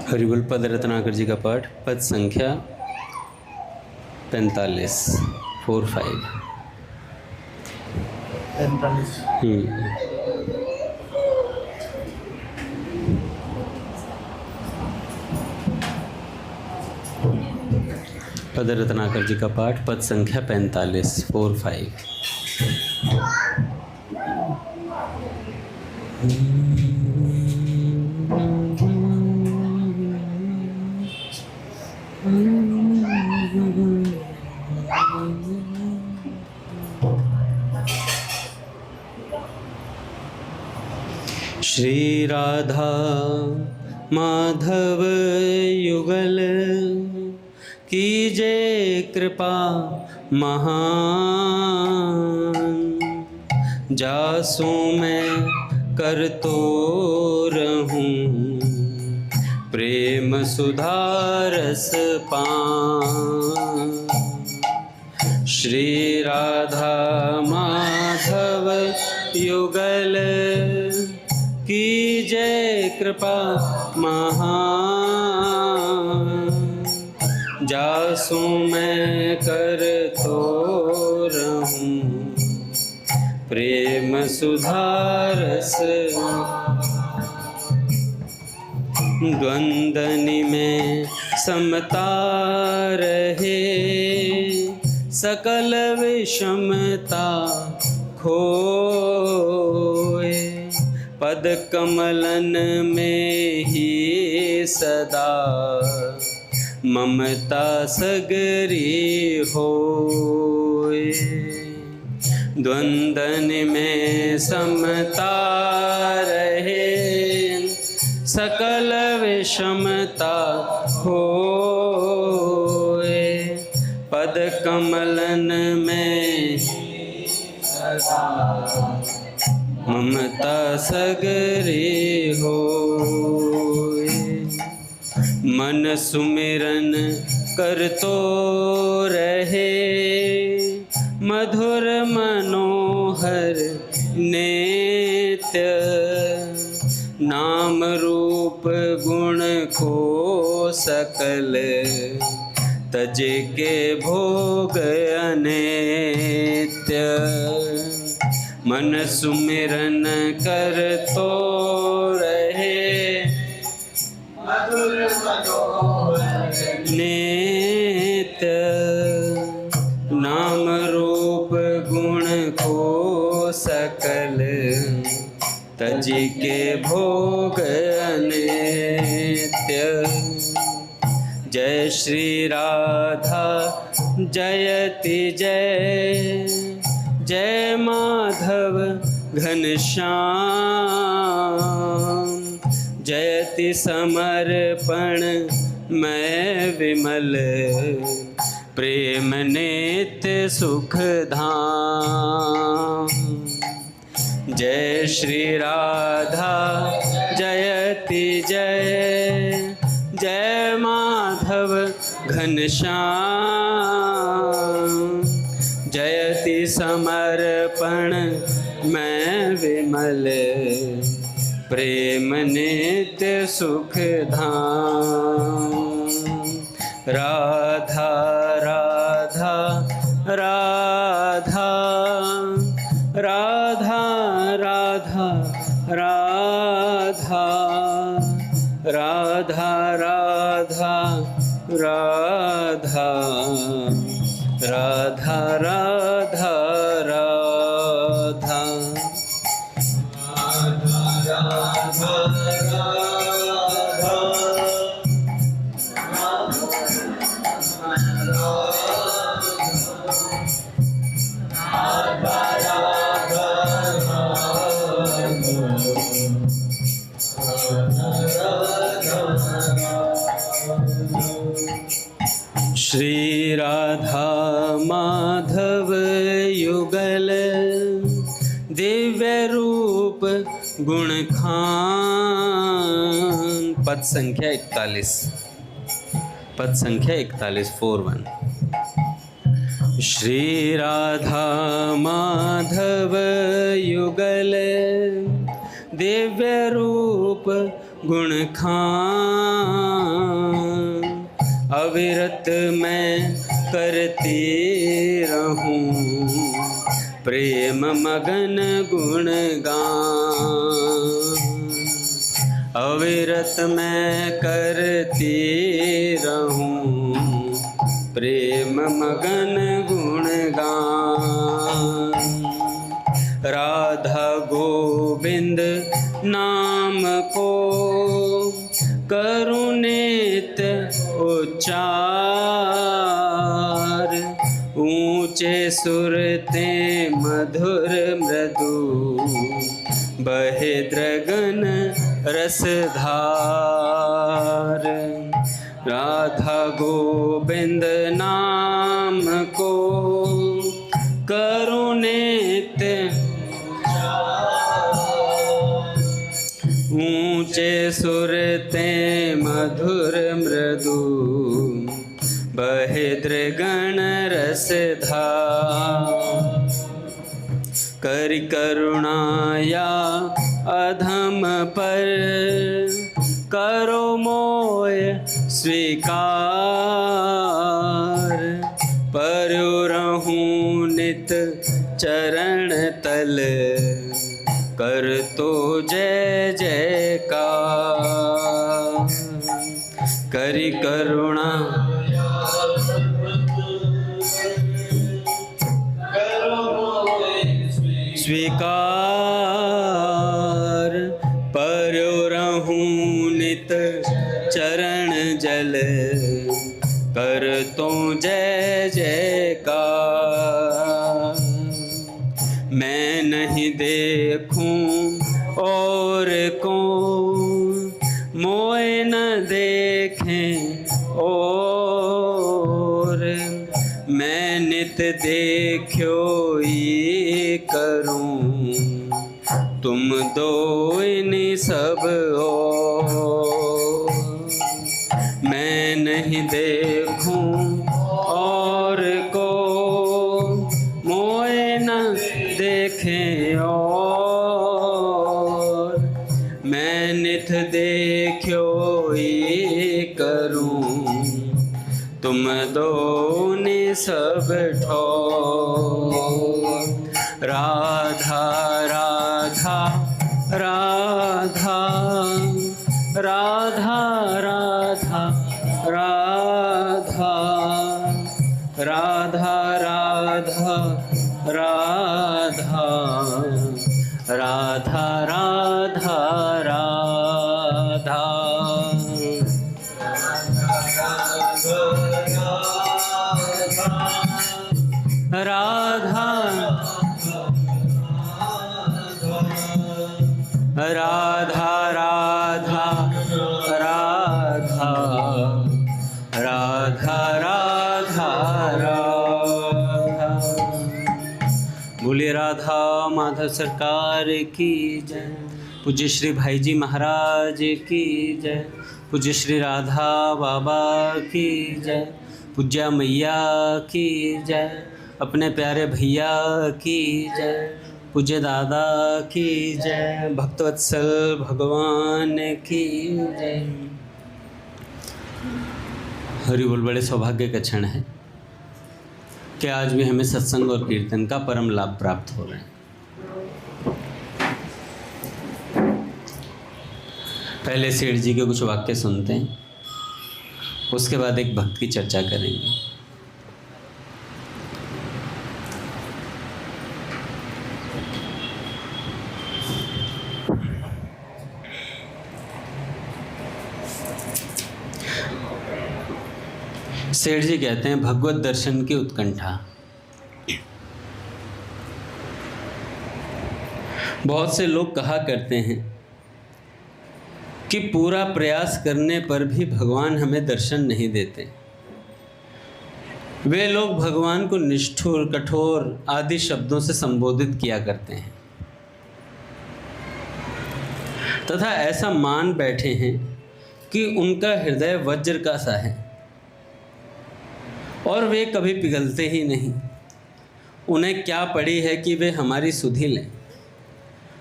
हरिबोल पद रत्नाकर जी का पाठ, पद संख्या 45, 45। पद रत्नाकर जी का पाठ, पद संख्या 45, 45। श्री राधा माधव युगल कीजे कृपा महान, जासु मैं करतो रहूं प्रेम सुधारस पान। श्री राधा माधव युगल कीजे कृपा महान, जासु मैं करतो रहूं प्रेम सुधारस। द्वंदनि में समता रहे, सकल विषमता खोए, पद कमलन में ही सदा ममता सगरी होए। द्वंदन में समता रहे, सकल विषमता होए, पद कमलन में सदा ममता सगरी होए। मन सुमिरन करतो रहे, मधुर मनोहर नित्य, नाम रूप गुण को सकल, तज के भोग अनित्य। मन सुमिरन करतो रहे, मधुर मनोहर नित्य, नाम रूप गुण को सकल, तज के भोग अनित्य। जय श्री राधा जयति जय, जय माधव घनश्याम, जयति समर्पण मैं विमल, प्रेम नित्य सुख धाम। जय श्री राधा जयति जय, जय माधव घनश्याम, जयति समर्पण मैं विमल, प्रेम नित्य सुख धाम। राधा राधा राधा राधा राधा राधा राधा राधा राधा राधा राधा राधा श्री राधा माधव युगल दिव्य रूप गुण खान। पद संख्या 41, पद संख्या 41, 41। श्री राधा माधव युगल दिव्य रूप गुण खान, अविरत मैं करती रहूं प्रेम मगन गुणगान। अविरत मैं करती रहूं प्रेम मगन गुणगान। राधा गोविंद नाम को करूं नित्य उच्चार, ऊंचे सुरते मधुर मृदु बहे द्रगन रसधार। राधा गोविंद नाम को करूं नित्य ऊंचे सुरते मधुर मृदु बहे द्रगण रसधार। करि करुणा या अधम पर करो मोय स्वीकार, पर्यो रहूं नित चरण तल कर तो जय जयकार। करि करुणा स्वीकार, पर्यो रहूं नित चरण जल कर तो जय जयकार। मैं नहीं देखूं और को मोय न देखें और, मैं नित देखो ये करूं तुम दो इन्हीं सब और। मैं नहीं देखूं और को मोय न देखें और, मैं नित देखो ये करूं तुम दो ने सब ठोर। राधा राधा राधा राधा राधा राधा राधा राधा राधा राधा राधा राधा। राधा राधा राधा राधा राधा राधा राधा। बोलिए राधा माधव सरकार की जय। पूज्य श्री भाई जी महाराज की जय। पूज्य श्री राधा बाबा की जय। पूज्या मैया की जय। अपने प्यारे भैया की जय। पूज्य दादा की जय। भक्तवत्सल भगवान की जय। हरि बोल। बड़े सौभाग्य का क्षण है कि आज भी हमें सत्संग और कीर्तन का परम लाभ प्राप्त हो रहे हैं। पहले सेठ जी के कुछ वाक्य सुनते हैं, उसके बाद एक भक्त की चर्चा करेंगे। सेठ जी कहते हैं, भगवत दर्शन की उत्कंठा। बहुत से लोग कहा करते हैं कि पूरा प्रयास करने पर भी भगवान हमें दर्शन नहीं देते। वे लोग भगवान को निष्ठुर, कठोर आदि शब्दों से संबोधित किया करते हैं तथा ऐसा मान बैठे हैं कि उनका हृदय वज्र का सा है और वे कभी पिघलते ही नहीं। उन्हें क्या पड़ी है कि वे हमारी सुधि लें।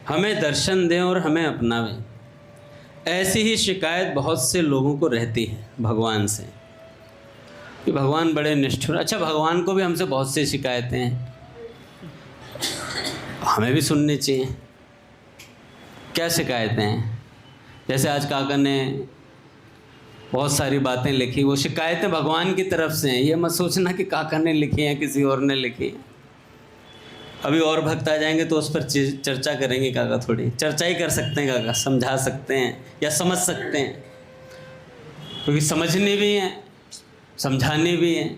हमें दर्शन दें और हमें अपनावें। ऐसी ही शिकायत बहुत से लोगों को रहती है भगवान से कि भगवान बड़े निष्ठुर। अच्छा, भगवान को भी हमसे बहुत सी शिकायतें हैं, हमें भी सुननी चाहिए। क्या शिकायतें हैं? जैसे आज काका ने बहुत सारी बातें लिखी, वो शिकायतें भगवान की तरफ से हैं। ये मत सोचना कि काका ने लिखी हैं, किसी और ने लिखी हैं। अभी और भक्त आ जाएंगे तो उस पर चर्चा करेंगे। काका थोड़ी चर्चा ही कर सकते हैं, काका समझा सकते हैं या समझ सकते हैं, क्योंकि समझनी भी है समझानी भी है।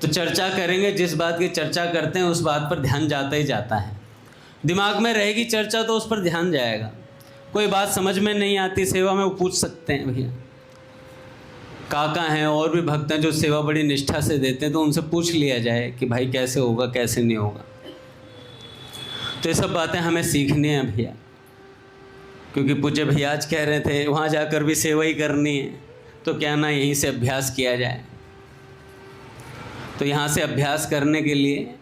तो चर्चा करेंगे, जिस बात की चर्चा करते हैं उस बात पर ध्यान जाता ही जाता है। दिमाग में रहेगी चर्चा तो उस पर ध्यान जाएगा। कोई बात समझ में नहीं आती सेवा में, वो पूछ सकते हैं। भैया काका हैं और भी भक्त हैं जो सेवा बड़ी निष्ठा से देते हैं, तो उनसे पूछ लिया जाए कि भाई कैसे होगा कैसे नहीं होगा। तो ये सब बातें हमें सीखनी है भैया, क्योंकि पूज्य भैया आज कह रहे थे वहाँ जाकर भी सेवा ही करनी है, तो क्या ना यहीं से अभ्यास किया जाए। तो यहाँ से अभ्यास करने के लिए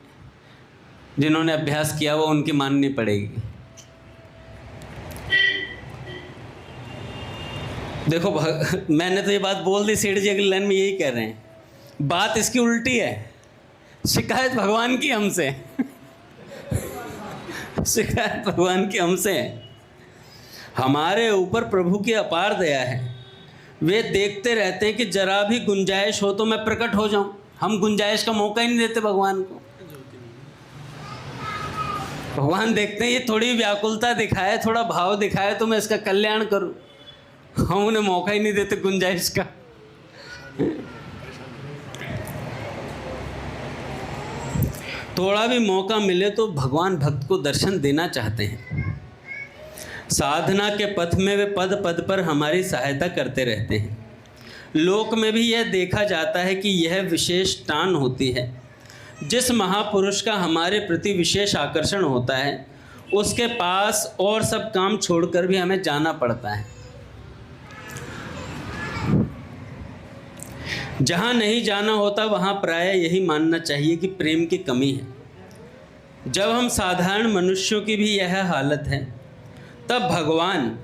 जिन्होंने अभ्यास किया वो उनकी माननी पड़ेगी। देखो मैंने तो ये बात बोल दी, सेठ जी अगली लाइन में यही कह रहे हैं, बात इसकी उल्टी है। शिकायत भगवान की हमसे शिकायत भगवान की हमसे है। हमारे ऊपर प्रभु की अपार दया है। वे देखते रहते हैं कि जरा भी गुंजाइश हो तो मैं प्रकट हो जाऊं। हम गुंजाइश का मौका ही नहीं देते भगवान को। भगवान देखते हैं ये थोड़ी व्याकुलता दिखाए, थोड़ा भाव दिखाए तो मैं इसका कल्याण करूं। हम उन्हें मौका ही नहीं देते गुंजाइश का। थोड़ा भी मौका मिले तो भगवान भक्त को दर्शन देना चाहते हैं। साधना के पथ में वे पद पद पर हमारी सहायता करते रहते हैं। लोक में भी यह देखा जाता है कि यह विशेष टान होती है। जिस महापुरुष का हमारे प्रति विशेष आकर्षण होता है उसके पास और सब काम छोड़कर भी हमें जाना पड़ता है। जहाँ नहीं जाना होता वहाँ प्रायः यही मानना चाहिए कि प्रेम की कमी है। जब हम साधारण मनुष्यों की भी यह हालत है, तब भगवान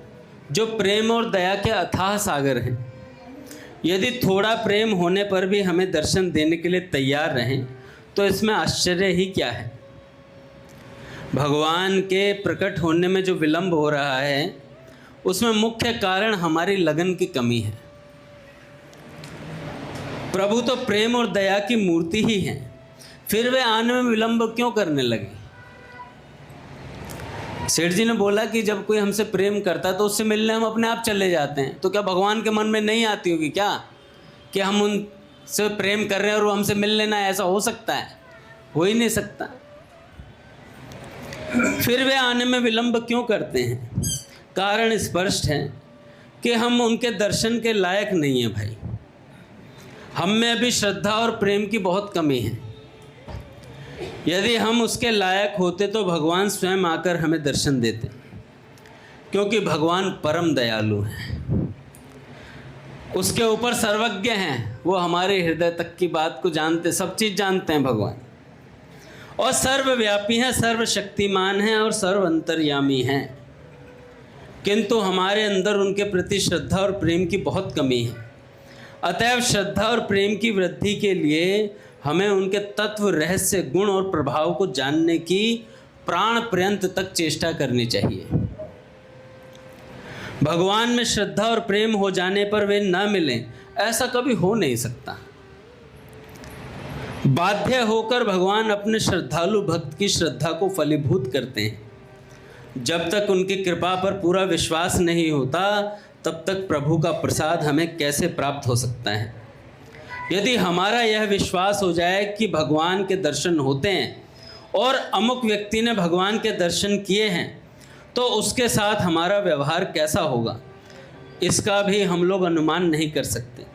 जो प्रेम और दया के अथाह सागर हैं, यदि थोड़ा प्रेम होने पर भी हमें दर्शन देने के लिए तैयार रहें तो इसमें आश्चर्य ही क्या है। भगवान के प्रकट होने में जो विलंब हो रहा है उसमें मुख्य कारण हमारी लगन की कमी है। प्रभु तो प्रेम और दया की मूर्ति ही हैं, फिर वे आने में विलंब क्यों करने लगे। सेठ जी ने बोला कि जब कोई हमसे प्रेम करता तो उससे मिलने हम अपने आप चले जाते हैं। तो क्या भगवान के मन में नहीं आती होगी क्या कि हम उनसे प्रेम कर रहे हैं और वो हमसे मिल लेना है? ऐसा हो सकता है? हो ही नहीं सकता। फिर वे आने में विलंब क्यों करते हैं? कारण स्पष्ट है कि हम उनके दर्शन के लायक नहीं हैं। भाई हम में अभी श्रद्धा और प्रेम की बहुत कमी है। यदि हम उसके लायक होते तो भगवान स्वयं आकर हमें दर्शन देते, क्योंकि भगवान परम दयालु हैं, उसके ऊपर सर्वज्ञ हैं। वो हमारे हृदय तक की बात को जानते, सब चीज़ जानते हैं भगवान, और सर्वव्यापी हैं, सर्वशक्तिमान हैं और सर्व अंतर्यामी हैं। किंतु हमारे अंदर उनके प्रति श्रद्धा और प्रेम की बहुत कमी है। अतएव श्रद्धा और प्रेम की वृद्धि के लिए हमें उनके तत्व, रहस्य, गुण और प्रभाव को जानने की प्राण पर्यंत तक चेष्टा करनी चाहिए। भगवान में श्रद्धा और प्रेम हो जाने पर वे न मिलें, ऐसा कभी हो नहीं सकता। बाध्य होकर भगवान अपने श्रद्धालु भक्त की श्रद्धा को फलीभूत करते हैं। जब तक उनकी कृपा पर पूरा विश्वास नहीं होता तब तक प्रभु का प्रसाद हमें कैसे प्राप्त हो सकता है। यदि हमारा यह विश्वास हो जाए कि भगवान के दर्शन होते हैं और अमुक व्यक्ति ने भगवान के दर्शन किए हैं, तो उसके साथ हमारा व्यवहार कैसा होगा इसका भी हम लोग अनुमान नहीं कर सकते।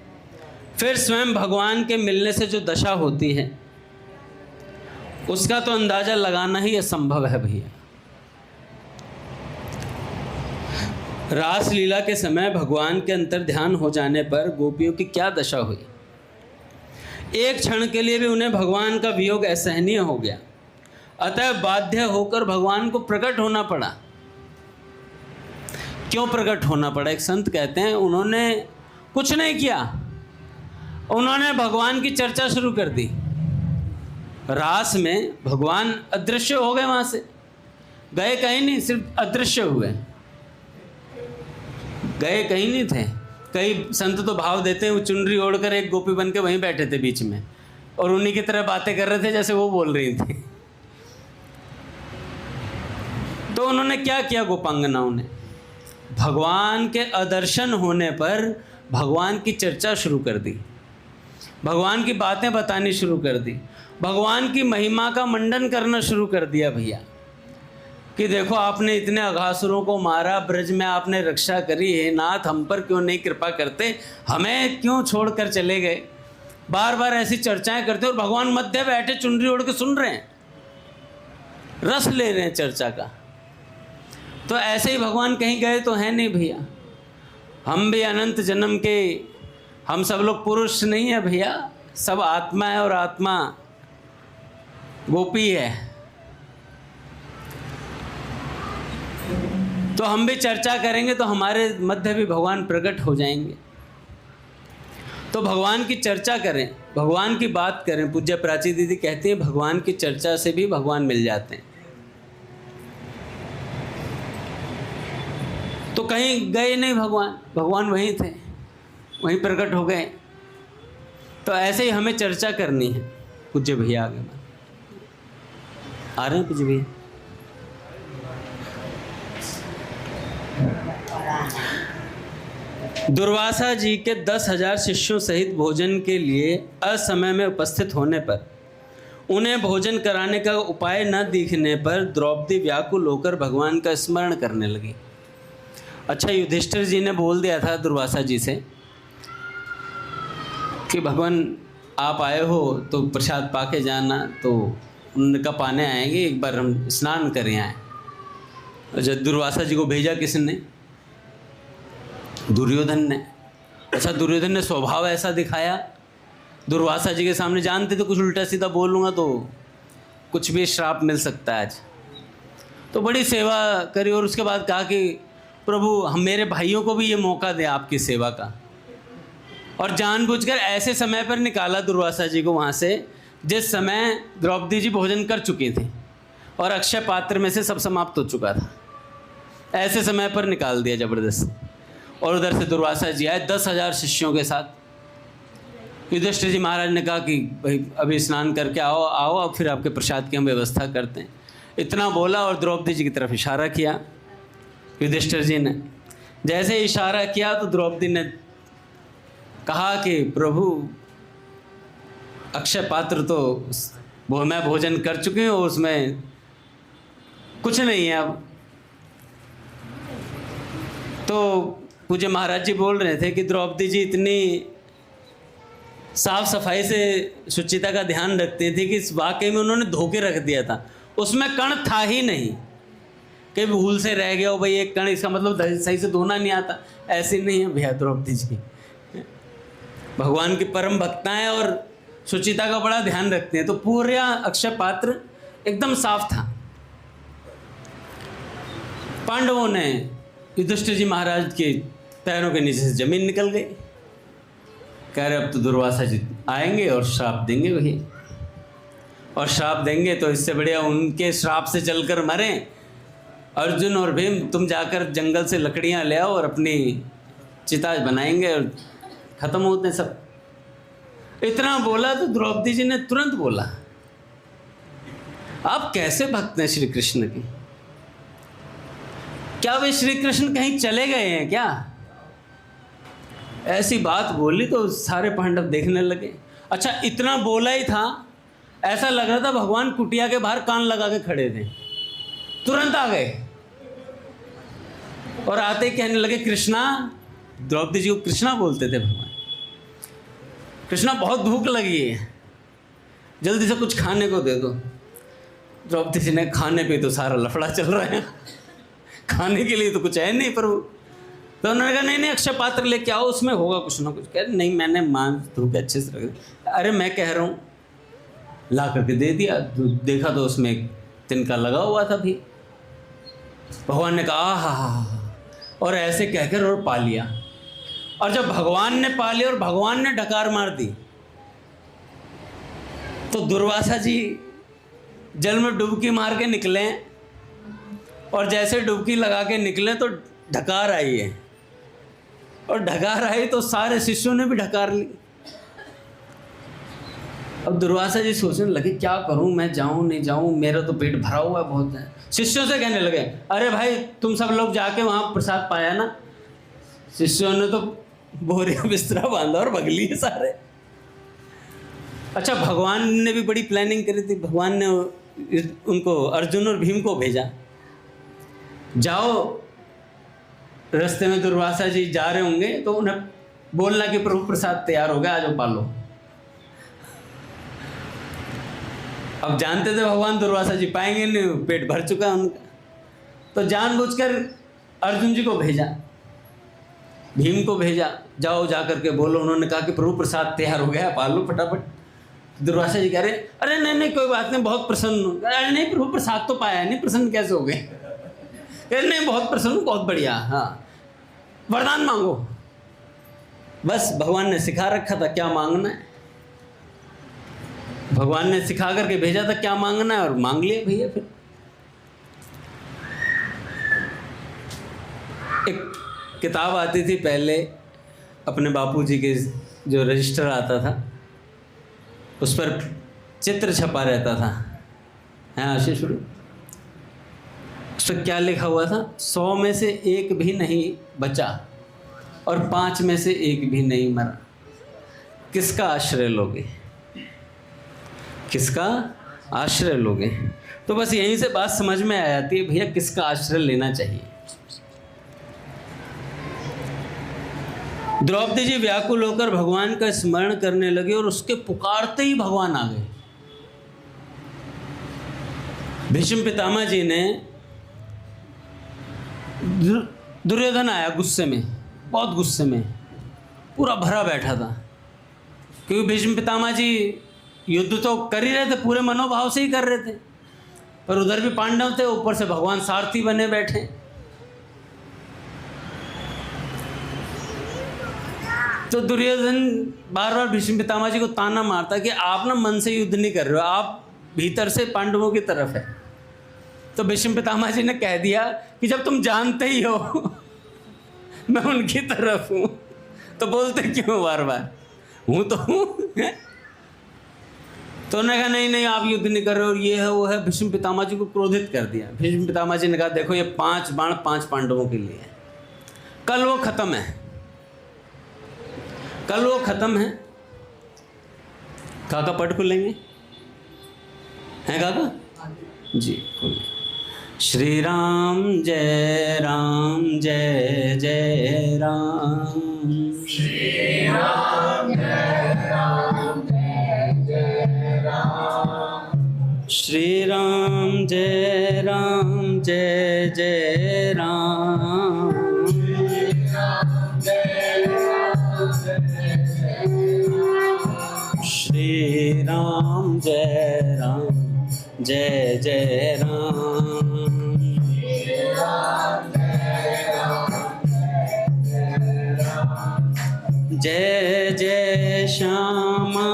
फिर स्वयं भगवान के मिलने से जो दशा होती है उसका तो अंदाज़ा लगाना ही असंभव है भैया। रासलीला के समय भगवान के अंतर्ध्यान हो जाने पर गोपियों की क्या दशा हुई। एक क्षण के लिए भी उन्हें भगवान का वियोग असहनीय हो गया। अतः बाध्य होकर भगवान को प्रकट होना पड़ा। क्यों प्रकट होना पड़ा? एक संत कहते हैं उन्होंने कुछ नहीं किया, उन्होंने भगवान की चर्चा शुरू कर दी। रास में भगवान अदृश्य हो गए, वहाँ से गए कहीं नहीं, सिर्फ अदृश्य हुए, गए कहीं नहीं थे। कई संत तो भाव देते हैं वो चुनरी ओढ़कर एक गोपी बन के वहीं बैठे थे बीच में और उन्हीं की तरह बातें कर रहे थे जैसे वो बोल रही थी। तो उन्होंने क्या किया? गोपांगनाओं ने भगवान के अदर्शन होने पर भगवान की चर्चा शुरू कर दी, भगवान की बातें बतानी शुरू कर दी, भगवान की महिमा का मंडन करना शुरू कर दिया भैया, कि देखो आपने इतने अघासुरों को मारा, ब्रज में आपने रक्षा करी है नाथ, हम पर क्यों नहीं कृपा करते, हमें क्यों छोड़कर चले गए। बार बार ऐसी चर्चाएं करते और भगवान मध्य बैठे चुनरी ओढ़ के सुन रहे हैं, रस ले रहे हैं चर्चा का। तो ऐसे ही भगवान कहीं गए तो हैं नहीं भैया, हम भी अनंत जन्म के, हम सब लोग पुरुष नहीं है भैया, सब आत्मा है और आत्मा गोपी है। तो हम भी चर्चा करेंगे तो हमारे मध्य भी भगवान प्रकट हो जाएंगे। तो भगवान की चर्चा करें, भगवान की बात करें। पूज्य प्राची दीदी कहती है भगवान की चर्चा से भी भगवान मिल जाते हैं। तो कहीं गए नहीं भगवान, भगवान वहीं थे, वहीं प्रकट हो गए। तो ऐसे ही हमें चर्चा करनी है। पूज्य भैया आगे आ रहे हैं, पूज्य भैया। दुर्वासा जी के 10,000 शिष्यों सहित भोजन के लिए असमय में उपस्थित होने पर, उन्हें भोजन कराने का उपाय न दिखने पर द्रौपदी व्याकुल होकर भगवान का स्मरण करने लगी। अच्छा, युधिष्ठिर जी ने बोल दिया था दुर्वासा जी से कि भगवान आप आए हो तो प्रसाद पाके जाना, तो उन्होंने कहा पाने आएंगे, एक बार हम स्नान करें आए। जब दुर्वासा जी को भेजा किसने? दुर्योधन ने। अच्छा, दुर्योधन ने स्वभाव ऐसा दिखाया दुर्वासा जी के सामने, जानते तो कुछ उल्टा सीधा बोलूँगा तो कुछ भी श्राप मिल सकता है आज। तो बड़ी सेवा करी और उसके बाद कहा कि प्रभु हम मेरे भाइयों को भी ये मौका दें आपकी सेवा का, और जानबूझकर ऐसे समय पर निकाला दुर्वासा जी को वहाँ से जिस समय द्रौपदी जी भोजन कर चुकी थी और अक्षय पात्र में से सब समाप्त हो चुका था। ऐसे समय पर निकाल दिया ज़बरदस्त। और उधर से दुर्वासा जी आए 10,000 शिष्यों के साथ। युधिष्ठिर जी महाराज ने कहा कि भाई अभी स्नान करके आओ आओ, अब फिर आपके प्रसाद की हम व्यवस्था करते हैं। इतना बोला और द्रौपदी जी की तरफ इशारा किया युधिष्ठिर जी ने। जैसे इशारा किया तो द्रौपदी ने कहा कि प्रभु अक्षय पात्र तो वो मैं भोजन कर चुकी हूँ, उसमें कुछ नहीं है अब। तो पूज्य महाराज जी बोल रहे थे कि द्रौपदी जी इतनी साफ सफाई से शुचिता का ध्यान रखती थी कि इस वाकई में उन्होंने धो के रख दिया था, उसमें कण था ही नहीं कि भूल से रह गया हो भाई एक कण, इसका मतलब सही से धोना नहीं आता। ऐसी नहीं है भैया द्रौपदी जी, भगवान की परम भक्ता है और शुचिता का बड़ा ध्यान रखते हैं। तो पूरा अक्षय पात्र एकदम साफ था। पांडवों ने युधिष्ठिर जी महाराज के पैरों के नीचे से जमीन निकल गई। कह रहे अब तो दुर्वासा जी आएंगे और श्राप देंगे वही, और श्राप देंगे तो इससे बढ़िया उनके श्राप से जलकर मरें। अर्जुन और भीम तुम जाकर जंगल से लकड़ियां ले आओ और अपनी चिता बनाएंगे और खत्म होते सब। इतना बोला तो द्रौपदी जी ने तुरंत बोला आप कैसे भक्त हैं श्री कृष्ण की? क्या वे श्री कृष्ण कहीं चले गए हैं क्या? ऐसी बात बोली तो सारे पांडव देखने लगे। अच्छा, इतना बोला ही था, ऐसा लग रहा था भगवान कुटिया के बाहर कान लगा के खड़े थे। तुरंत आ गए और आते ही कहने लगे कृष्णा। द्रौपदी जी को कृष्णा बोलते थे भगवान। कृष्णा बहुत भूख लगी है, जल्दी से कुछ खाने को दे दो। द्रौपदी जी ने खाने पे तो सारा लफड़ा चल रहा है, खाने के लिए तो कुछ है नहीं प्रभु। तो उन्होंने कहा नहीं नहीं अक्षय पात्र लेके आओ, उसमें होगा कुछ ना कुछ। कह रहे नहीं मैंने मांस धो के अच्छे से रख दिया। अरे मैं कह रहा हूँ ला करके दे दिया, देखा तो उसमें तिनका लगा हुआ था भी। भगवान ने कहा हा और ऐसे कहकर और पा लिया। और जब भगवान ने पा लिया और भगवान ने डकार मार दी, तो दुर्वासा जी जल में डुबकी मार के निकले, और जैसे डुबकी लगा के निकले तो ढकार आई है, और ढकार आई तो सारे शिष्यों ने भी ढकार ली। अब दुर्वासा जी सोचने लगे क्या करूं, मैं जाऊं नहीं जाऊं, मेरा तो पेट भरा हुआ है बहुत है। शिष्यों से कहने लगे, अरे भाई तुम सब लोग जाके वहां प्रसाद पाया ना। शिष्यों ने तो बोरिया बिस्तरा बांधा और भग लिए सारे। अच्छा, भगवान ने भी बड़ी प्लानिंग करी थी। भगवान ने उनको, अर्जुन और भीम को भेजा, जाओ, रास्ते में दुर्वासा जी जा रहे होंगे तो उन्हें बोलना कि प्रभु प्रसाद तैयार हो गया, आज वो पालो। अब जानते थे भगवान दुर्वासा जी पाएंगे नहीं, पेट भर चुका है उनका, तो जानबूझकर अर्जुन जी को भेजा, भीम को भेजा, जाओ जा करके बोलो। उन्होंने कहा कि प्रभु प्रसाद तैयार हो गया, पालो फटाफट। दुर्वासा जी कह रहे, अरे नहीं नहीं कोई बात नहीं, बहुत प्रसन्न हूँ। अरे नहीं प्रभु प्रसाद तो पाया नहीं, प्रसन्न कैसे हो गए? अरे नहीं बहुत प्रसन्न हूँ, बहुत बढ़िया, हाँ वरदान मांगो। बस भगवान ने सिखा रखा था क्या मांगना है, भगवान ने सिखा करके भेजा था क्या मांगना है, और मांग लिया भैया। फिर एक किताब आती थी पहले, अपने बापूजी के जो रजिस्टर आता था उस पर चित्र छपा रहता था। हाँ आशीष, उस पर क्या लिखा हुआ था? 100 में से एक भी नहीं बचा और 5 में से एक भी नहीं मरा, किसका आश्रय लोगे? किसका आश्रय लोगे? तो बस यहीं से बात समझ में आ जाती है भैया किसका आश्रय लेना चाहिए। द्रौपदी जी व्याकुल होकर भगवान का स्मरण करने लगे और उसके पुकारते ही भगवान आ गए। भीष्म पितामह जी ने, दुर्योधन आया गुस्से में, बहुत गुस्से में, पूरा भरा बैठा था, क्योंकि भीष्म पितामह जी युद्ध तो कर ही रहे थे, पूरे मनोभाव से ही कर रहे थे, पर उधर भी पांडव थे, ऊपर से भगवान सारथी बने बैठे। तो दुर्योधन बार बार भीष्म पितामह जी को ताना मारता कि आप ना मन से युद्ध नहीं कर रहे हो, आप भीतर से पांडवों की तरफ है। तो भीष्म पितामह जी ने कह दिया कि जब तुम जानते ही हो मैं उनकी तरफ हूँ तो बोलते क्यों बार बार, हूँ तो हूँ। तो उन्होंने कहा नहीं नहीं आप युद्ध नहीं कर रहे हो, ये है वो है। भीष्म पितामह जी को क्रोधित कर दिया। भीष्म पितामह जी ने कहा देखो ये 5 बाण 5 पांडवों के लिए है, कल वो खत्म है, कल वो खत्म है। काका पट खुलेंगे हैं काका जी? श्री राम जय जय राम, श्री राम जय जय राम, श्री राम जय जय राम, श्री राम जय जय राम, जय जय श्यामा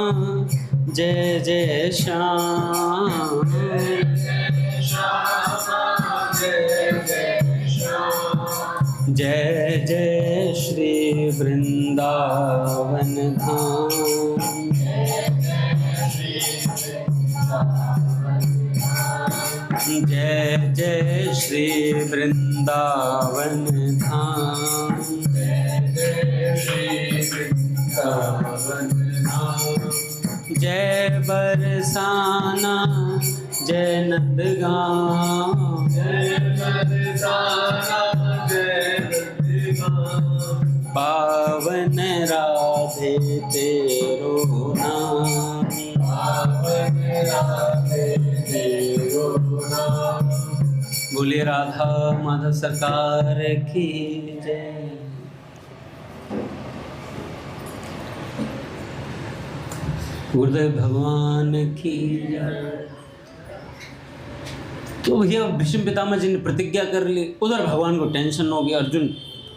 जय जय श्याम, जय जय श्री वृंदावन धाम, जय जय श्री वृंदावन धाम, जय बरसाना जय नंदगांव, पावन राधे तेरो नाम, बोलिए राधा माधव सरकार की जय। गुरुदेव भगवान की जय। तो भैया भीष्म पितामह जी ने प्रतिज्ञा कर ली, उधर भगवान को टेंशन हो गया, अर्जुन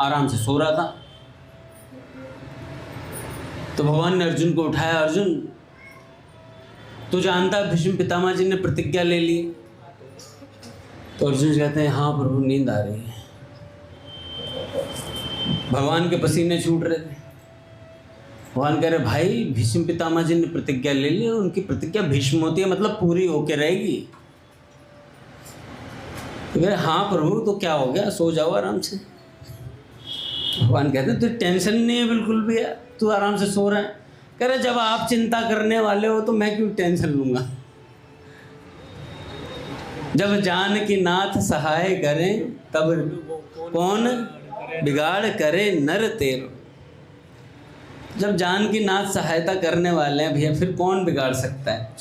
आराम से सो रहा था। तो भगवान ने अर्जुन को उठाया, अर्जुन तू जानता है भीष्म पितामह जी ने प्रतिज्ञा ले ली। तो अर्जुन कहते हैं हाँ प्रभु, नींद आ रही है। भगवान के पसीने छूट रहे थे। भगवान कह रहे भाई भीष्म पितामह जी ने प्रतिज्ञा ले ली, उनकी प्रतिज्ञा भीष्म होती है मतलब पूरी होके रहेगी। तो कह रहे हाँ प्रभु, तो क्या हो गया, सो जाओ आराम से। भगवान कहते हैं तुझे टेंशन नहीं है बिल्कुल भी, तू आराम से सो रहा है। कह रहे जब आप चिंता करने वाले हो तो मैं क्यों टेंशन लूंगा। जब जान की नाथ सहाय करें तब कौन बिगाड़ करे नर तेरो। जब जान की नाथ सहायता करने वाले हैं भैया, फिर कौन बिगाड़ सकता है।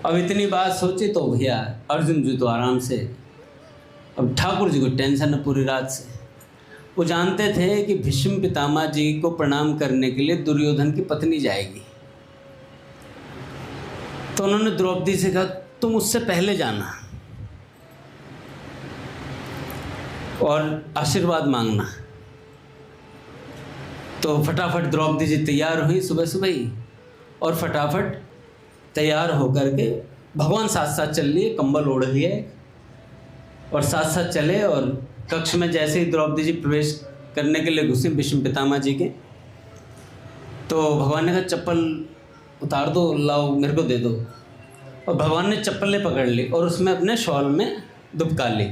अब इतनी बात सोची तो भैया अर्जुन जी तो आराम से, अब ठाकुर जी को टेंशन है पूरी रात से। वो जानते थे कि भीष्म पितामह जी को प्रणाम करने के लिए दुर्योधन की पत्नी जाएगी। तो उन्होंने द्रौपदी से कहा तुम उससे पहले जाना और आशीर्वाद मांगना। तो फटाफट द्रौपदी जी तैयार हुई सुबह सुबह ही, और फटाफट तैयार होकर के भगवान साथ साथ चल लिए, कंबल ओढ़ लिए और साथ साथ चले। और कक्ष में जैसे ही द्रौपदी जी प्रवेश करने के लिए घुसे भीष्म पितामह जी के, तो भगवान ने कहा चप्पल उतार दो, लाओ मेरे को दे दो। और भगवान ने चप्पलें पकड़ ली और उसमें अपने शॉल में दुबका ली।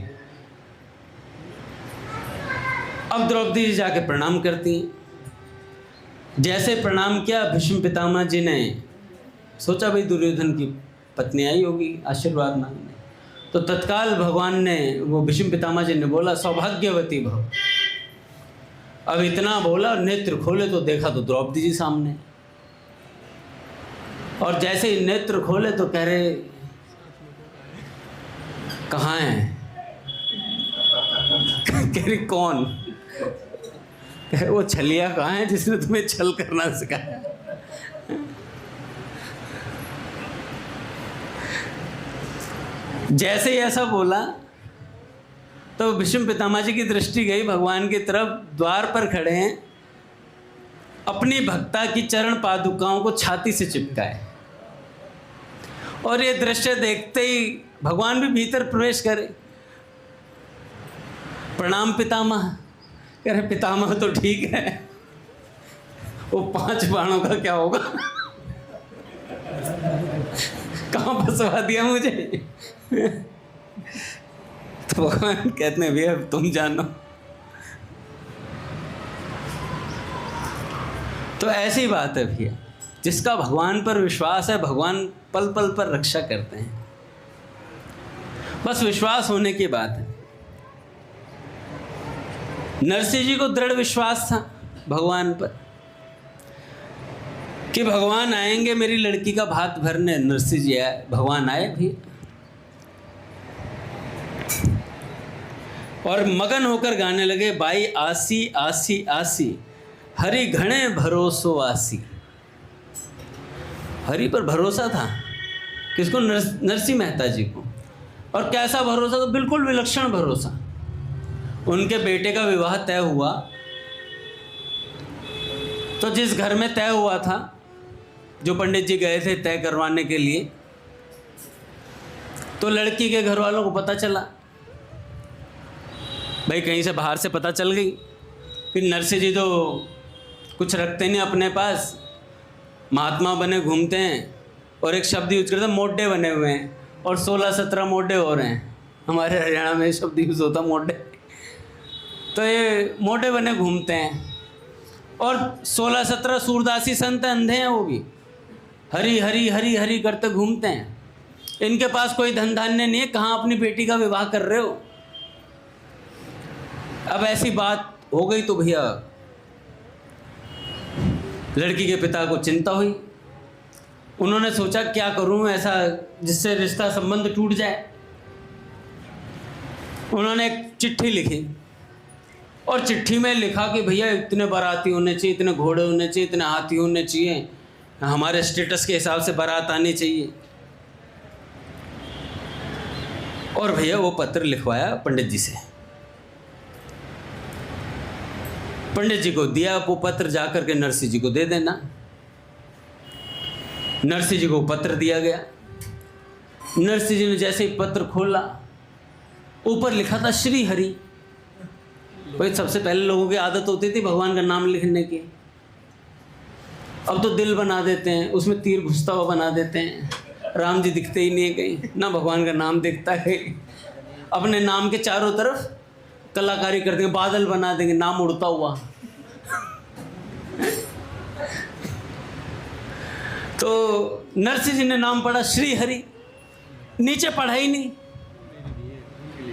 अब द्रौपदी जी जाके प्रणाम करती हैं। जैसे प्रणाम किया भीष्म पितामह जी ने सोचा भाई दुर्योधन की पत्नी आई होगी आशीर्वाद मांगने, तो तत्काल भगवान ने, वो भीष्म पितामह जी ने बोला सौभाग्यवती भव। अब इतना बोला, नेत्र खोले तो देखा तो द्रौपदी जी सामने। और जैसे ही नेत्र खोले तो कह रहे कहाँ हैं। कह रही कौन। कह रहे वो छलिया कहाँ है जिसने तुम्हें छल करना सिखाया। जैसे ही ऐसा बोला तो भीष्म पितामह जी की दृष्टि गई भगवान की तरफ। द्वार पर खड़े हैं, अपनी भक्ता की चरण पादुकाओं को छाती से चिपकाए। और ये दृश्य देखते ही भगवान भी भीतर प्रवेश करे। प्रणाम पितामह। कह रहे पितामह तो ठीक है, वो 5 बाणों का क्या होगा। कहाँ फंसवा दिया मुझे। तो भगवान कहते हैं भैया तुम जानो। तो ऐसी बात है भैया, जिसका भगवान पर विश्वास है भगवान पल पल पर रक्षा करते हैं। बस विश्वास होने की बात है। नरसिंह जी को दृढ़ विश्वास था भगवान पर कि भगवान आएंगे मेरी लड़की का भात भरने। नरसिंह जी आए, भगवान आए भी और मगन होकर गाने लगे बाई आसी आसी आसी हरि घणे भरोसो आसी। हरि पर भरोसा था किसको, नरसिंह मेहता जी को। और कैसा भरोसा, तो बिल्कुल विलक्षण भरोसा। उनके बेटे का विवाह तय हुआ तो जिस घर में तय हुआ था, जो पंडित जी गए थे तय करवाने के लिए, तो लड़की के घर वालों को पता चला। भाई कहीं से बाहर से पता चल गई कि नरसिंह जी तो कुछ रखते नहीं अपने पास, महात्मा बने घूमते हैं। और एक शब्द यूज करते हैं मोड्डे बने हुए हैं, और 16-17 मोड्डे हो रहे हैं। हमारे हरियाणा में शब्द यूज होता मोड्डे। तो ये मोड्डे बने घूमते हैं। और 16-17 सूरदासी संत अंधे हैं, वो भी हरी हरी हरी हरी करते घूमते हैं। इनके पास कोई धन धान्य नहीं है, कहाँ अपनी बेटी का विवाह कर रहे हो। अब ऐसी बात हो गई तो भैया लड़की के पिता को चिंता हुई। उन्होंने सोचा क्या करूं ऐसा जिससे रिश्ता संबंध टूट जाए। उन्होंने एक चिट्ठी लिखी और चिट्ठी में लिखा कि भैया इतने बाराती होने चाहिए, इतने घोड़े होने चाहिए, इतने हाथी होने चाहिए, हमारे स्टेटस के हिसाब से बारात आनी चाहिए। और भैया वो पत्र लिखवाया पंडित जी से। पंडित जी को दिया वो पत्र, जाकर के नरसिंह जी को दे देना। नरसिंह जी को पत्र दिया गया। नरसिंह जी ने जैसे ही पत्र खोला, ऊपर लिखा था श्री हरि। भाई सबसे पहले लोगों की आदत होती थी भगवान का नाम लिखने की, अब तो दिल बना देते हैं, उसमें तीर घुसता हुआ बना देते हैं। राम जी दिखते ही नहीं है कहीं, ना भगवान का नाम दिखता है। अपने नाम के चारों तरफ कलाकारी कर देंगे, बादल बना देंगे नाम उड़ता हुआ। तो नरसिंह जी ने नाम पढ़ा श्री हरि, नीचे पढ़ा ही नहीं।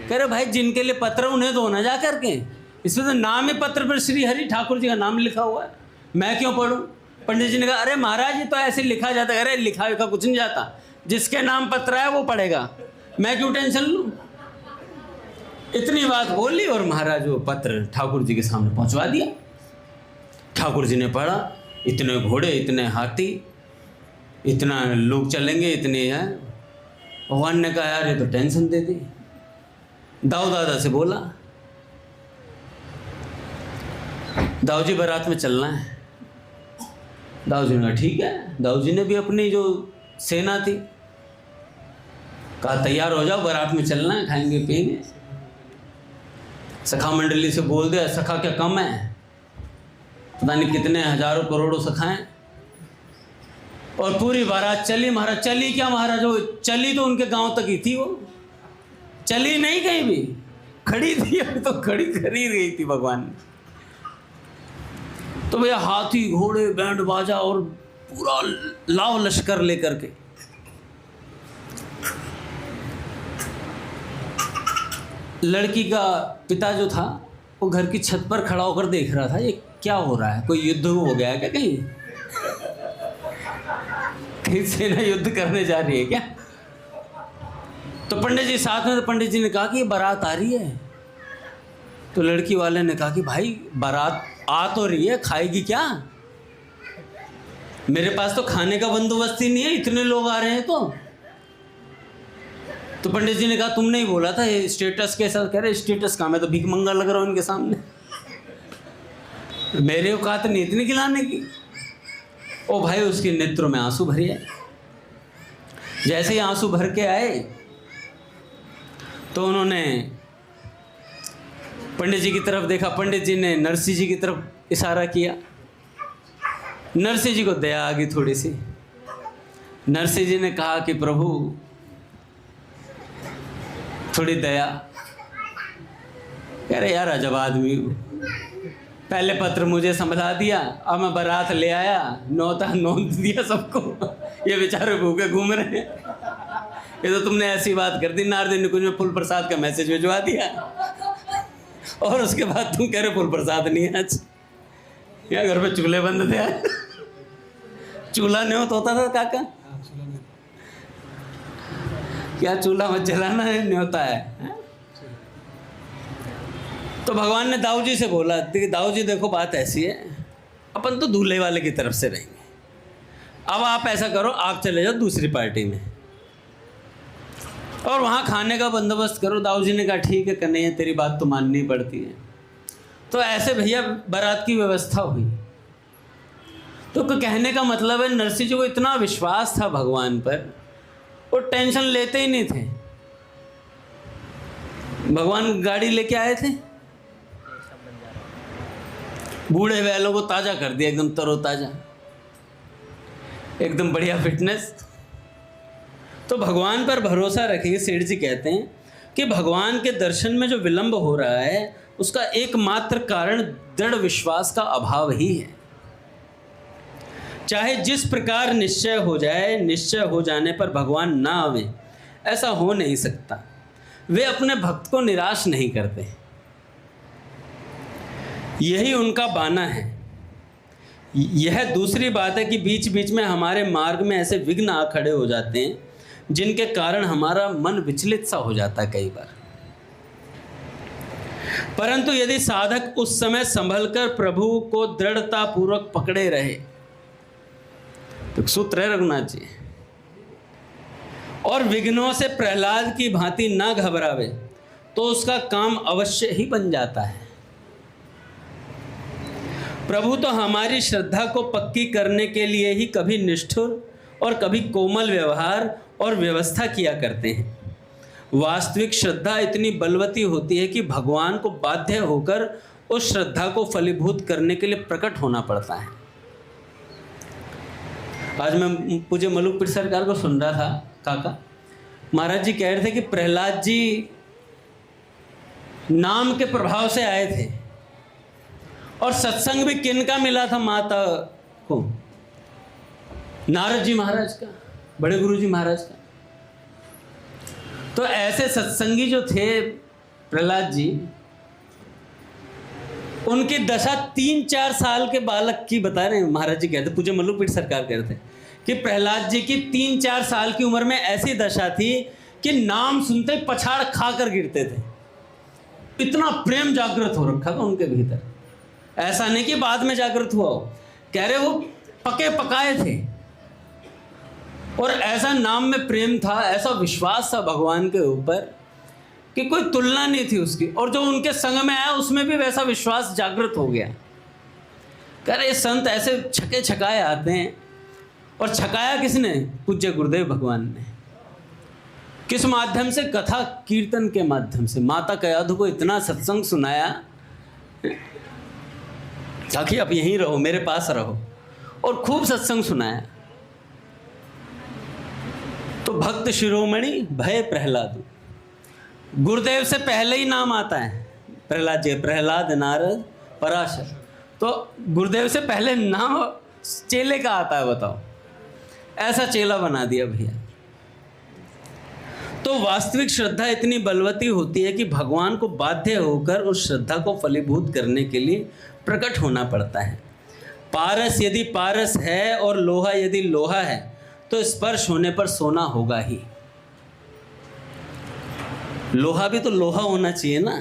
कह रहे भाई जिनके लिए पत्र उन्हें दो ना जा करके, इसमें तो नाम है पत्र पर श्री हरि ठाकुर जी का नाम लिखा हुआ है, मैं क्यों पढ़ूं? पंडित जी ने कहा अरे महाराज ये तो ऐसे लिखा जाता है। अरे लिखा लिखा कुछ नहीं जाता, जिसके नाम पत्र है वो पढ़ेगा, मैं क्यों टेंशन लूं? इतनी बात बोली और महाराज वो पत्र ठाकुर जी के सामने पहुंचवा दिया। ठाकुर जी ने पढ़ा, इतने घोड़े, इतने हाथी, इतना लोग चलेंगे, इतने हैं। भगवान ने कहा यार ये तो टेंशन दे दी। दाऊ दादा से बोला, दाऊ जी बारात में चलना है। दाऊ जी ने कहा ठीक है। दाऊ जी ने भी अपनी जो सेना थी कहा तैयार हो जाओ, बारात में चलना है, खाएंगे पिएंगे। सखा मंडली से बोल दिया, सखा क्या कम है, पता नहीं कितने हजारों करोड़ों सखा हैं। और पूरी बारात चली। महाराज चली क्या महाराज, वो चली तो उनके गांव तक ही थी, वो चली नहीं कहीं भी, खड़ी थी। अभी तो खड़ी खरीद गई थी भगवान ने। तो भैया हाथी घोड़े बैंड बाजा और पूरा लाव लश्कर लेकर के लड़की का पिता जो था वो घर की छत पर खड़ा होकर देख रहा था, ये क्या हो रहा है, कोई युद्ध हो गया है क्या, कहीं सेना युद्ध करने जा रही है क्या? तो पंडित जी साथ में, तो पंडित जी ने कहा कि ये बारात आ रही है। तो लड़की वाले ने कहा कि भाई बारात आ तो रही है, खाएगी क्या? मेरे पास तो खाने का बंदोबस्त ही नहीं है, इतने लोग आ रहे हैं। तो पंडित जी ने कहा तुमने ही बोला था ये स्टेटस के साथ। कह रहे स्टेटस का, मैं तो भीख मंगा लग रहा हूँ इनके सामने, मेरे औकात नहीं इतनी खिलाने की। ओ भाई उसके नेत्रों में आंसू भरे आए। जैसे ही आंसू भर के आए तो उन्होंने पंडित जी की तरफ देखा। पंडित जी ने नरसिंह जी की तरफ इशारा किया। नरसिंह जी को दया आ गई थोड़ी सी। नरसिंह जी ने कहा कि प्रभु थोड़ी दया। कह रहे यार अजब आदमी हूँ, पहले पत्र मुझे समझा दिया, अब मैं बारात ले आया, नौता नोंद दिया सबको, ये बेचारे भूखे घूम रहे हैं। ये तो तुमने ऐसी बात कर दी, नारद निकुंज में फूल प्रसाद का मैसेज भिजवा दिया और उसके बाद तुम कह रहे फूल प्रसाद नहीं है। आज क्या घर पे चूल्हे बंद थे? चूल्हा नहीं होता था काका, क्या चूल्हा मत जलाना है, न्योता है। तो भगवान ने दाऊ जी से बोला, दाऊ जी देखो बात ऐसी है, अपन तो दूल्हे वाले की तरफ से रहेंगे, अब आप ऐसा करो आप चले जाओ दूसरी पार्टी में और वहाँ खाने का बंदोबस्त करो। दाऊ जी ने कहा ठीक है कन्हैया तेरी बात तो माननी पड़ती है। तो ऐसे भैया बारात की व्यवस्था हुई। तो कहने का मतलब है नरसिंह जी को इतना विश्वास था भगवान पर, वो टेंशन लेते ही नहीं थे। भगवान गाड़ी लेके आए थे, बूढ़े बैलों को ताजा कर दिया, एकदम तरोताजा, एकदम बढ़िया फिटनेस। तो भगवान पर भरोसा रखिए। सेठ जी कहते हैं कि भगवान के दर्शन में जो विलंब हो रहा है उसका एकमात्र कारण दृढ़ विश्वास का अभाव ही है। चाहे जिस प्रकार निश्चय हो जाए, निश्चय हो जाने पर भगवान ना आवे ऐसा हो नहीं सकता। वे अपने भक्त को निराश नहीं करते, यही उनका बाना है। यह दूसरी बात है कि बीच बीच में हमारे मार्ग में ऐसे विघ्न आ खड़े हो जाते हैं जिनके कारण हमारा मन विचलित सा हो जाता है कई बार। परंतु यदि साधक उस समय संभलकर प्रभु को दृढ़ता पूर्वक पकड़े रहे, तो सूत्र है रघुनाथ जी, और विघ्नों से प्रहलाद की भांति ना घबरावे, तो उसका काम अवश्य ही बन जाता है। प्रभु तो हमारी श्रद्धा को पक्की करने के लिए ही कभी निष्ठुर और कभी कोमल व्यवहार और व्यवस्था किया करते हैं। वास्तविक श्रद्धा इतनी बलवती होती है कि भगवान को बाध्य होकर उस श्रद्धा को फलीभूत करने के लिए प्रकट होना पड़ता है। आज मैं पूज्य मलुकपीठ सरकार को सुन रहा था, काका महाराज जी कह रहे थे कि प्रहलाद जी नाम के प्रभाव से आए थे और सत्संग भी किनका मिला था माता को? नारद जी महाराज का, बड़े गुरु जी महाराज का। तो ऐसे सत्संगी जो थे प्रहलाद जी, उनकी दशा 3-4 साल के बालक की बता रहे हैं। महाराज जी कहते, पूज्य मलुकपीठ सरकार कहते हैं कि प्रहलाद जी की 3-4 साल की उम्र में ऐसी दशा थी कि नाम सुनते ही पछाड़ खाकर गिरते थे। इतना प्रेम जागृत हो रखा था उनके भीतर। ऐसा नहीं कि बाद में जागृत हुआ हो, कह रहे वो पके पकाए थे। और ऐसा नाम में प्रेम था, ऐसा विश्वास था भगवान के ऊपर कि कोई तुलना नहीं थी उसकी। और जो उनके संग में आया उसमें भी वैसा विश्वास जागृत हो गया। कह रहे संत ऐसे छके छकाए आते हैं। और छकाया किसने? पूज्य गुरुदेव भगवान ने। किस माध्यम से? कथा कीर्तन के माध्यम से। माता कयाधु को इतना सत्संग सुनाया ताकि आप यहीं रहो, मेरे पास रहो, और खूब सत्संग सुनाया। तो भक्त शिरोमणि भय प्रहलाद, गुरुदेव से पहले ही नाम आता है प्रहलाद जी, प्रहलाद, नारद, पराशर। तो गुरुदेव से पहले नाम चेले का आता है, बताओ। ऐसा चेला बना दिया भैया। तो वास्तविक श्रद्धा इतनी बलवती होती है कि भगवान को बाध्य होकर उस श्रद्धा को फलीभूत करने के लिए प्रकट होना पड़ता है। पारस यदि पारस है और लोहा यदि लोहा है तो स्पर्श होने पर सोना होगा ही। लोहा भी तो लोहा होना चाहिए ना,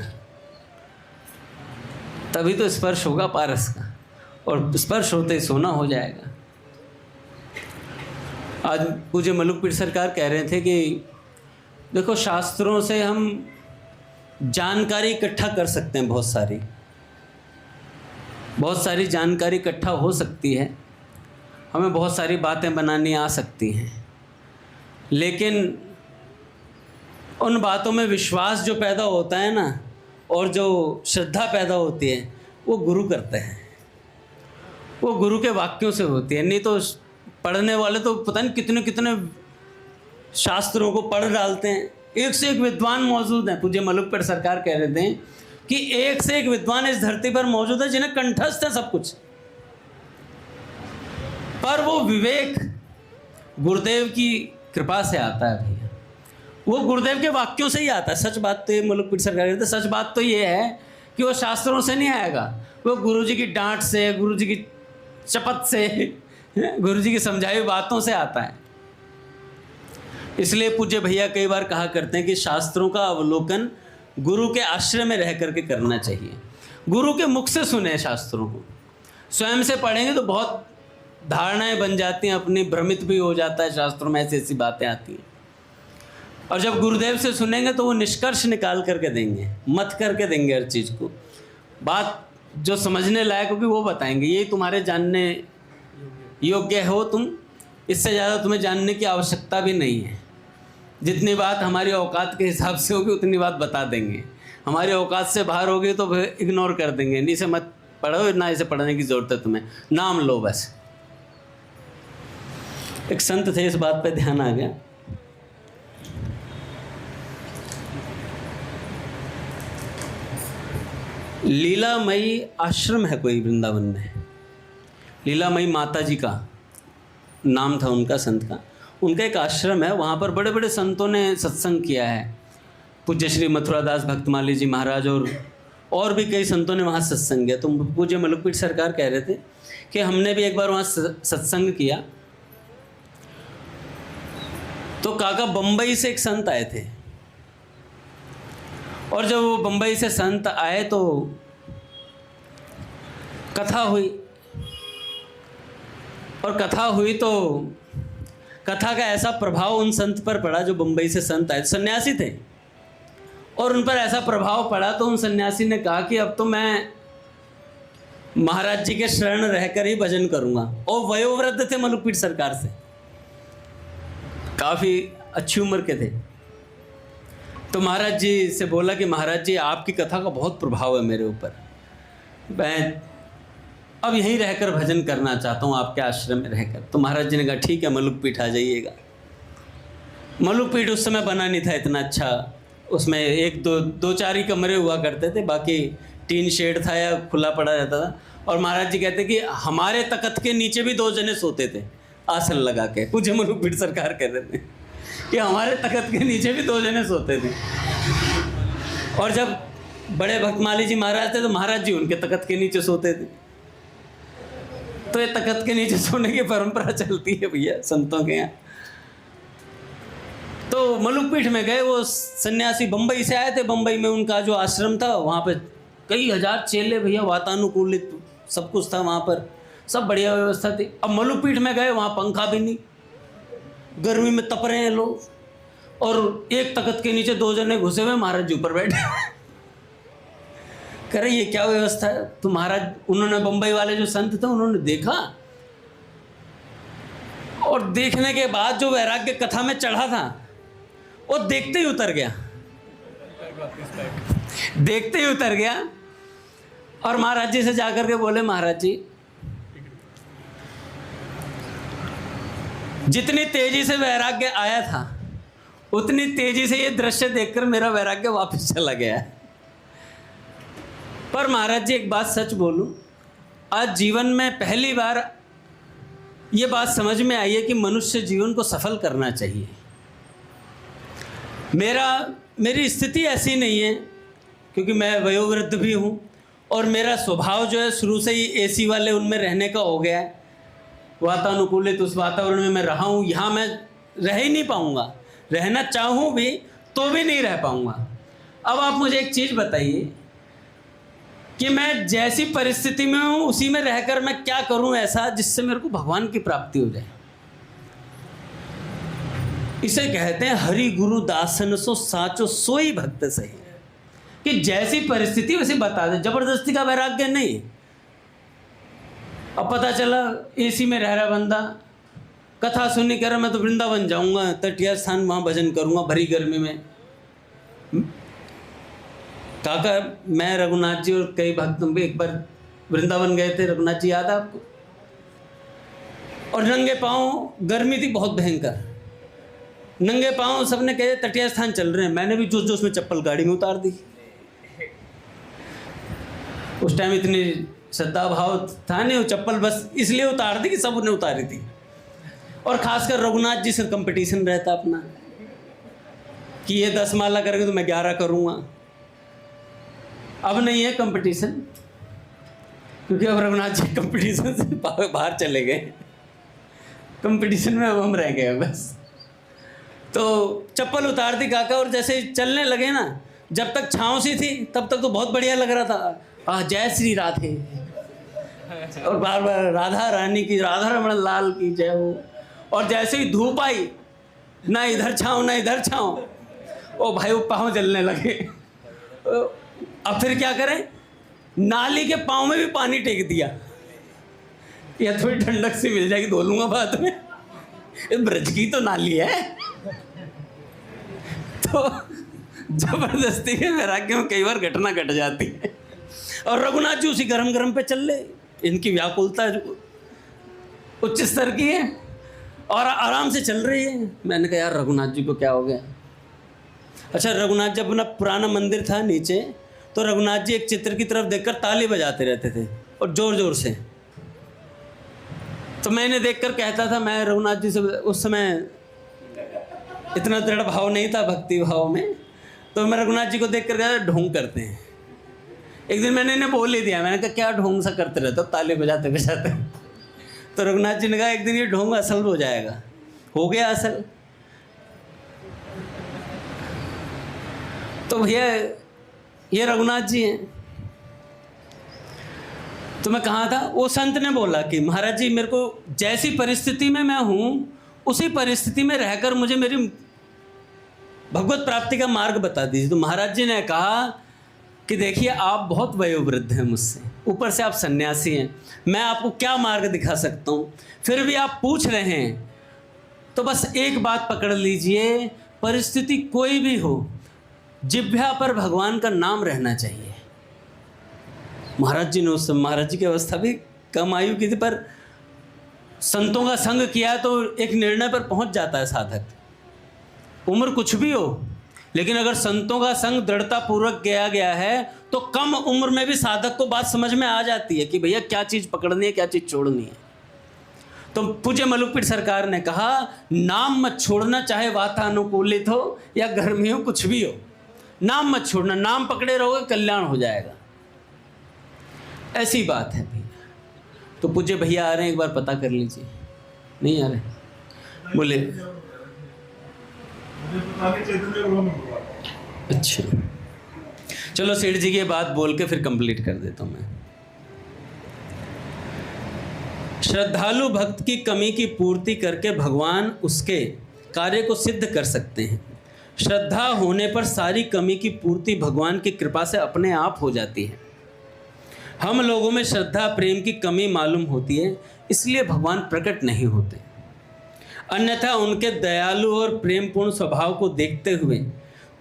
तभी तो स्पर्श होगा पारस का, और स्पर्श होते ही सोना हो जाएगा। आज पूज्य मलुकपीठ सरकार कह रहे थे कि देखो, शास्त्रों से हम जानकारी इकट्ठा कर सकते हैं, बहुत सारी जानकारी इकट्ठा हो सकती है, हमें बहुत सारी बातें बनानी आ सकती हैं, लेकिन उन बातों में विश्वास जो पैदा होता है ना, और जो श्रद्धा पैदा होती है, वो गुरु करते हैं। वो गुरु के वाक्यों से होती है। नहीं तो पढ़ने वाले तो पता नहीं कितने कितने शास्त्रों को पढ़ डालते हैं। एक से एक विद्वान मौजूद हैं। पूज्य मलुकपीठ सरकार कह रहे थे कि एक से एक विद्वान इस धरती पर मौजूद है जिन्हें कंठस्थ है सब कुछ, पर वो विवेक गुरुदेव की कृपा से आता है भैया। वो गुरुदेव के वाक्यों से ही आता है। सच बात तो ये मलुकपीठ सरकार कहते, सच बात तो ये है कि वो शास्त्रों से नहीं आएगा, वो गुरुजी की डांट से, गुरुजी की शपथ से, गुरुजी की समझाई बातों से आता है। इसलिए पूज्य भैया कई बार कहा करते हैं कि शास्त्रों का अवलोकन गुरु के आश्रय में रह करके करना चाहिए। गुरु के मुख से सुने शास्त्रों को। स्वयं से पढ़ेंगे तो बहुत धारणाएं बन जाती हैं, अपनी भ्रमित भी हो जाता है, शास्त्रों में ऐसी ऐसी बातें आती हैं। और जब गुरुदेव से सुनेंगे तो वो निष्कर्ष निकाल करके देंगे, मत करके देंगे हर चीज़ को। बात जो समझने लायक होगी वो बताएंगे, ये तुम्हारे जानने योग्य हो तुम, इससे ज़्यादा तुम्हें जानने की आवश्यकता भी नहीं है। जितनी बात हमारी औकात के हिसाब से होगी उतनी बात बता देंगे। हमारी औकात से बाहर होगी तो फिर इग्नोर कर देंगे, इसे मत पढ़ो, ना इसे पढ़ने की ज़रूरत है तुम्हें, नाम लो बस। एक संत थे, इस बात पे ध्यान आ गया। लीलामयी आश्रम है कोई वृंदावन में, लीलामयी माता जी का नाम था उनका, संत का। उनका एक आश्रम है, वहाँ पर बड़े बड़े संतों ने सत्संग किया है। पूज्य श्री मथुरादास भक्तमाली जी महाराज और भी कई संतों ने वहाँ सत्संग किया। तो पूज्य मलुकपीठ सरकार कह रहे थे कि हमने भी एक बार वहाँ सत्संग किया। तो काका बम्बई से एक संत आए थे, और जब वो बम्बई से संत आए तो कथा हुई, और कथा हुई तो कथा का ऐसा प्रभाव उन संत पर पड़ा जो बम्बई से संत आए, सन्यासी थे, और उन पर ऐसा प्रभाव पड़ा तो उन सन्यासी ने कहा कि अब तो मैं महाराज जी के शरण रहकर ही भजन करूंगा। और वयोवृद्ध थे मलुकपीठ सरकार से, काफ़ी अच्छी उम्र के थे। तो महाराज जी से बोला कि महाराज जी आपकी कथा का बहुत प्रभाव है मेरे ऊपर, मैं अब यहीं रहकर भजन करना चाहता हूँ आपके आश्रम में रहकर। तो महाराज जी ने कहा ठीक है मलुकपीठ आ जाइएगा। मलुकपीठ उस समय बना नहीं था इतना अच्छा, उसमें एक दो चार ही कमरे हुआ करते थे, बाकी टीन शेड था या खुला पड़ा रहता था। और महाराज जी कहते कि हमारे तख्त के नीचे भी 2 जने सोते थे आसन लगा के। मुझे मलुकपीठ सरकार कह रहे थे कि हमारे तख्त के नीचे भी 2 जने सोते थे। और जब बड़े भक्तमाली जी महाराज थे तो महाराज जी उनके तख्त के नीचे सोते थे। तो ये तख्त के नीचे सोने की परंपरा चलती है भैया संतों के यहाँ। तो मलुकपीठ में गए, वो सन्यासी बम्बई से आए थे। बम्बई में उनका जो आश्रम था वहाँ पे कई हजार चेले भैया, वातानुकूलित सब कुछ था वहाँ पर, सब बढ़िया व्यवस्था थी। अब मलुकपीठ में गए, वहाँ पंखा भी नहीं, गर्मी में तप रहे हैं लोग, और एक तख्त के नीचे 2 जने घुसे हुए, महाराज जी ऊपर बैठे। कह रहे ये क्या व्यवस्था है। तो महाराज, उन्होंने बम्बई वाले जो संत थे उन्होंने देखा, और देखने के बाद जो वैराग्य कथा में चढ़ा था वो देखते ही उतर गया, देखते ही उतर गया। और महाराज जी से जाकर के बोले महाराज जी जितनी तेजी से वैराग्य आया था उतनी तेजी से ये दृश्य देखकर मेरा वैराग्य वापस चला गया है। पर महाराज जी एक बात सच बोलूं, आज जीवन में पहली बार ये बात समझ में आई है कि मनुष्य जीवन को सफल करना चाहिए। मेरी स्थिति ऐसी नहीं है क्योंकि मैं वयोवृद्ध भी हूँ, और मेरा स्वभाव जो है शुरू से ही एसी वाले उनमें रहने का हो गया है, वातानुकूलित उस वातावरण में मैं रहा हूँ। यहाँ मैं रह ही नहीं पाऊँगा, रहना चाहूँ भी तो भी नहीं रह पाऊँगा। अब आप मुझे एक चीज़ बताइए कि मैं जैसी परिस्थिति में हूँ उसी में रहकर मैं क्या करूँ ऐसा जिससे मेरे को भगवान की प्राप्ति हो जाए। इसे कहते हैं हरि गुरु दासन सो साचो सोई भक्त सही, कि जैसी परिस्थिति वैसे बता दे, जबरदस्ती का वैराग्य नहीं। अब पता चला एसी में रह रहा बंदा, कथा सुनने कह रहा मैं तो वृंदावन जाऊंगा, तटीय स्थान वहाँ भजन करूंगा भरी गर्मी में। काका मैं रघुनाथ जी और कई भक्त एक बार वृंदावन गए थे, रघुनाथ जी याद है आपको? और नंगे पाँव, गर्मी थी बहुत भयंकर, नंगे पाँव सबने कहे तटीय स्थान चल रहे हैं। मैंने भी जोश जोश में चप्पल गाड़ी में उतार दी। उस टाइम इतनी श्रद्धा भाव था नहीं, वो चप्पल बस इसलिए उतार दी कि सब ने उतारी थी। और खासकर रघुनाथ जी से कंपटीशन रहता अपना कि ये 10 माला करेंगे तो मैं 11 करूँगा। अब नहीं है कंपटीशन, क्योंकि अब रघुनाथ जी कंपटीशन से बाहर चले गए, कंपटीशन में अब हम रह गए बस। तो चप्पल उतार दी काका, और जैसे चलने लगे ना, जब तक छाँव सी थी तब तक तो बहुत बढ़िया लग रहा था, जय श्री राधे, और बार बार राधा रानी की, राधा रमण लाल की जय हो। और जैसे ही धूप आई, ना इधर छाँव ना इधर छाँव, ओ भाई वो पाँव जलने लगे। अब फिर क्या करें, नाली के पाँव में भी पानी टेक दिया, या थोड़ी ठंडक से मिल जाएगी, धो लूँगा बाद में, ये ब्रज की तो नाली है। तो जबरदस्ती के वैराग्य में कई बार घटना घट जाती है। और रघुनाथ जी उसी गरम गरम पे चल रहे, इनकी व्याकुलता उच्च स्तर की है और आराम से चल रही है। मैंने कहा यार रघुनाथ जी को क्या हो गया। अच्छा, रघुनाथ जब अपना पुराना मंदिर था नीचे, तो रघुनाथ जी एक चित्र की तरफ देखकर ताली बजाते रहते थे और जोर जोर से। तो मैंने देखकर कहता था, मैं रघुनाथ जी से उस समय इतना दृढ़ भाव नहीं था भक्ति भाव में, तो मैं रघुनाथ जी को देखकर कहता ढोंग करते हैं। एक दिन मैंने इन्हें बोल ही दिया, मैंने कहा क्या ढोंग सा करते रहते हो ताली बजाते बजाते। तो रघुनाथ जी ने कहा एक दिन ये ढोंग असल हो जाएगा। हो गया असल। तो भैया ये रघुनाथ जी हैं। तो मैं कहाँ था, वो संत ने बोला कि महाराज जी मेरे को जैसी परिस्थिति में मैं हूँ उसी परिस्थिति में रहकर मुझे मेरी भगवत प्राप्ति का मार्ग बता दीजिए। तो महाराज जी ने कहा कि देखिए आप बहुत वयोवृद्ध हैं मुझसे, ऊपर से आप सन्यासी हैं, मैं आपको क्या मार्ग दिखा सकता हूँ, फिर भी आप पूछ रहे हैं, तो बस एक बात पकड़ लीजिए, परिस्थिति कोई भी हो, जिह्वा पर भगवान का नाम रहना चाहिए। महाराज जी ने उस समय, महाराज जी की अवस्था भी कम आयु की थी, पर संतों का संग किया तो एक निर्णय पर पहुंच जाता है साधक। उम्र कुछ भी हो, लेकिन अगर संतों का संग दृढ़ता पूर्वक किया गया है तो कम उम्र में भी साधक को बात समझ में आ जाती है कि भैया क्या चीज़ पकड़नी है, क्या चीज़ छोड़नी है। तो पूज्य मलुकपीठ सरकार ने कहा, नाम मत छोड़ना, चाहे वातानुकूलित हो या गर्मी हो, कुछ भी हो, नाम मत छोड़ना। नाम पकड़े रहोगे, कल्याण हो जाएगा। ऐसी बात है भैया। तो पूज्य भैया आ रहे हैं, एक बार पता कर लीजिए। नहीं आ रहे? बोले अच्छा, चलो सेठ जी की बात बोल के फिर कंप्लीट कर देता हूं मैं। श्रद्धालु भक्त की कमी की पूर्ति करके भगवान उसके कार्य को सिद्ध कर सकते हैं। श्रद्धा होने पर सारी कमी की पूर्ति भगवान की कृपा से अपने आप हो जाती है। हम लोगों में श्रद्धा प्रेम की कमी मालूम होती है, इसलिए भगवान प्रकट नहीं होते। अन्यथा उनके दयालु और प्रेमपूर्ण स्वभाव को देखते हुए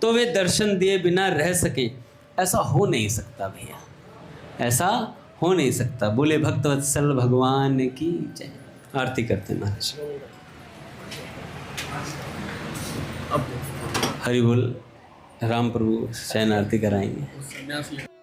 तो वे दर्शन दिए बिना रह सकें, ऐसा हो नहीं सकता भैया, ऐसा हो नहीं सकता। बोले भक्तवत्सल भगवान की जय। आरती करते महाराज। हरि बोल। राम प्रभु शयन आरती कराएंगे।